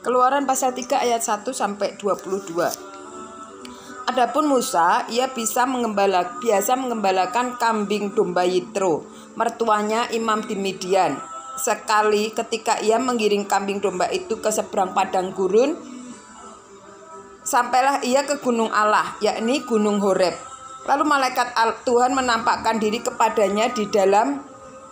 Keluaran pasal 3 ayat 1 sampai 22. Adapun Musa, ia biasa mengembalakan kambing domba Yitro, mertuanya imam di Midian. Sekali ketika ia menggiring kambing domba itu ke seberang padang gurun, sampailah ia ke gunung Allah, yakni gunung Horeb. Lalu malaikat Tuhan menampakkan diri kepadanya di dalam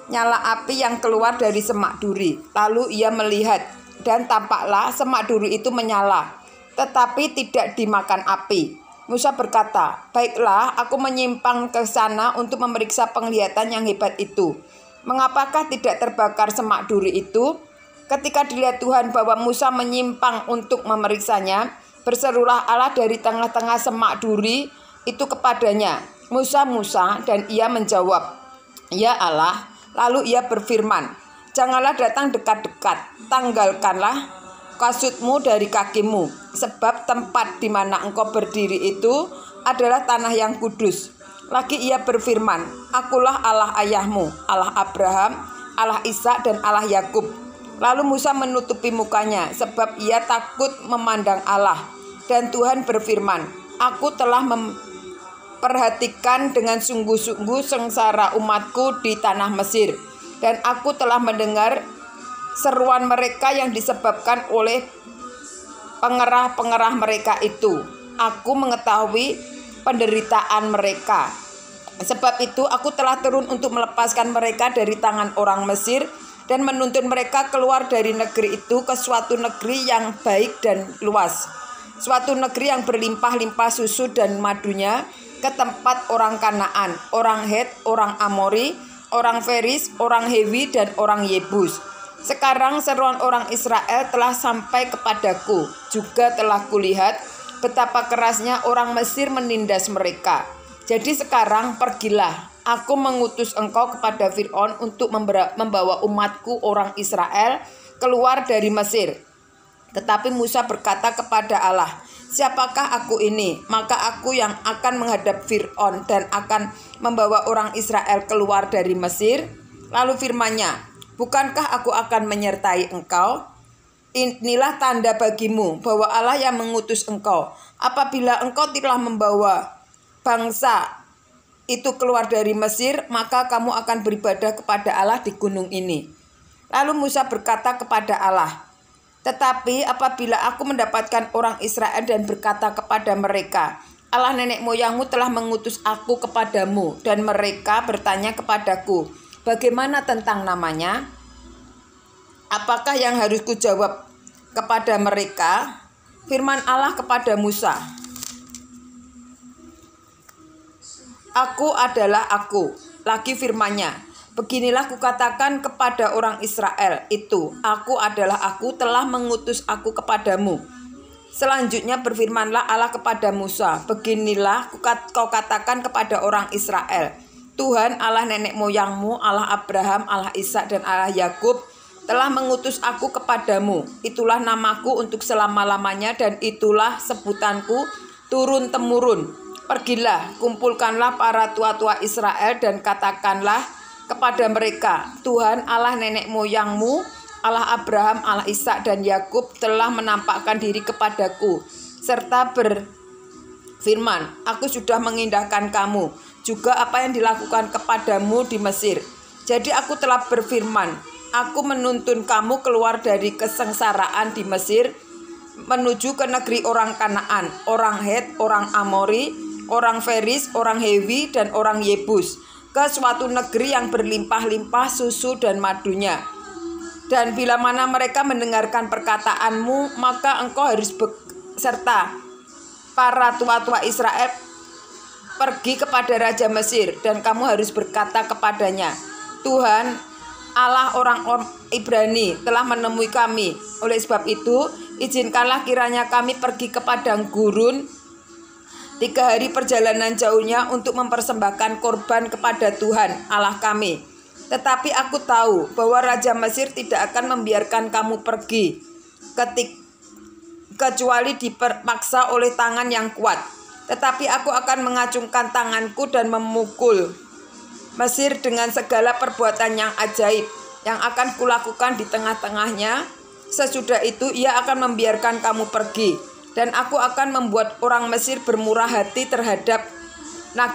nyala api yang keluar dari semak duri. Lalu ia melihat, dan tampaklah semak duri itu menyala, tetapi tidak dimakan api. Musa berkata, "Baiklah, aku menyimpang ke sana untuk memeriksa penglihatan yang hebat itu. Mengapakah tidak terbakar semak duri itu?" Ketika dilihat Tuhan bahwa Musa menyimpang untuk memeriksanya, berserulah Allah dari tengah-tengah semak duri itu kepadanya, "Musa, Musa," dan ia menjawab, "Ya Allah." Lalu ia berfirman, "Janganlah datang dekat-dekat, tanggalkanlah kasutmu dari kakimu, sebab tempat di mana engkau berdiri itu adalah tanah yang kudus." Lagi ia berfirman, "Akulah Allah ayahmu, Allah Abraham, Allah Ishak, dan Allah Yakub." Lalu Musa menutupi mukanya, sebab ia takut memandang Allah. Dan Tuhan berfirman, "Aku telah memperhatikan dengan sungguh-sungguh sengsara umatku di tanah Mesir, dan aku telah mendengar seruan mereka yang disebabkan oleh pengerah-pengerah mereka itu. Aku mengetahui penderitaan mereka. Sebab itu aku telah turun untuk melepaskan mereka dari tangan orang Mesir dan menuntun mereka keluar dari negeri itu ke suatu negeri yang baik dan luas, suatu negeri yang berlimpah-limpah susu dan madunya, ke tempat orang Kanaan, orang Het, orang Amori, orang Feris, orang Hewi, dan orang Yebus. Sekarang seruan orang Israel telah sampai kepadaku, juga telah kulihat betapa kerasnya orang Mesir menindas mereka. Jadi sekarang pergilah, aku mengutus engkau kepada Fir'aun untuk membawa umatku orang Israel keluar dari Mesir." Tetapi Musa berkata kepada Allah, "Siapakah aku ini? Maka aku yang akan menghadap Fir'aun dan akan membawa orang Israel keluar dari Mesir." Lalu firman-Nya, "Bukankah aku akan menyertai engkau? Inilah tanda bagimu bahwa Allah yang mengutus engkau. Apabila engkau telah membawa bangsa itu keluar dari Mesir, maka kamu akan beribadah kepada Allah di gunung ini." Lalu Musa berkata kepada Allah, "Tetapi apabila aku mendapatkan orang Israel dan berkata kepada mereka, Allah nenek moyangmu telah mengutus aku kepadamu, dan mereka bertanya kepadaku, bagaimana tentang namanya? Apakah yang harus kujawab kepada mereka?" Firman Allah kepada Musa, "Aku adalah aku." Lagi firman-Nya, "Beginilah kukatakan kepada orang Israel itu, aku adalah aku, telah mengutus aku kepadamu." Selanjutnya berfirmanlah Allah kepada Musa, "Beginilah kau katakan kepada orang Israel, Tuhan Allah nenek moyangmu, Allah Abraham, Allah Ishak, dan Allah Yakub telah mengutus aku kepadamu. Itulah namaku untuk selama-lamanya, dan itulah sebutanku turun-temurun. Pergilah, kumpulkanlah para tua-tua Israel dan katakanlah kepada mereka, Tuhan Allah nenek moyangmu, Allah Abraham, Allah Ishak, dan Yakub telah menampakkan diri kepadaku, serta berfirman, aku sudah mengindahkan kamu, juga apa yang dilakukan kepadamu di Mesir. Jadi aku telah berfirman, aku menuntun kamu keluar dari kesengsaraan di Mesir, menuju ke negeri orang Kanaan, orang Het, orang Amori, orang Feris, orang Hewi, dan orang Yebus, ke suatu negeri yang berlimpah-limpah susu dan madunya. Dan bila mana mereka mendengarkan perkataanmu, maka engkau harus beserta para tua-tua Israel pergi kepada Raja Mesir, dan kamu harus berkata kepadanya, Tuhan Allah orang Ibrani telah menemui kami. Oleh sebab itu, izinkanlah kiranya kami pergi ke padang gurun 3 hari perjalanan jauhnya untuk mempersembahkan korban kepada Tuhan Allah kami. Tetapi aku tahu bahwa Raja Mesir tidak akan membiarkan kamu pergi kecuali dipaksa oleh tangan yang kuat. Tetapi aku akan mengacungkan tanganku dan memukul Mesir dengan segala perbuatan yang ajaib yang akan kulakukan di tengah-tengahnya, Sesudah itu ia akan membiarkan kamu pergi, dan aku akan membuat orang Mesir bermurah hati terhadap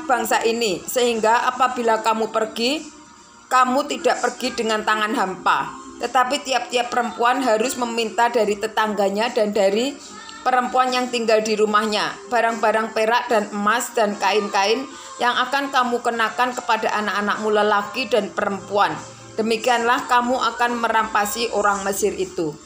bangsa ini, sehingga apabila kamu pergi, kamu tidak pergi dengan tangan hampa. Tetapi tiap-tiap perempuan harus meminta dari tetangganya dan dari perempuan yang tinggal di rumahnya barang-barang perak dan emas dan kain-kain yang akan kamu kenakan kepada anak-anakmu lelaki dan perempuan. Demikianlah kamu akan merampasi orang Mesir itu.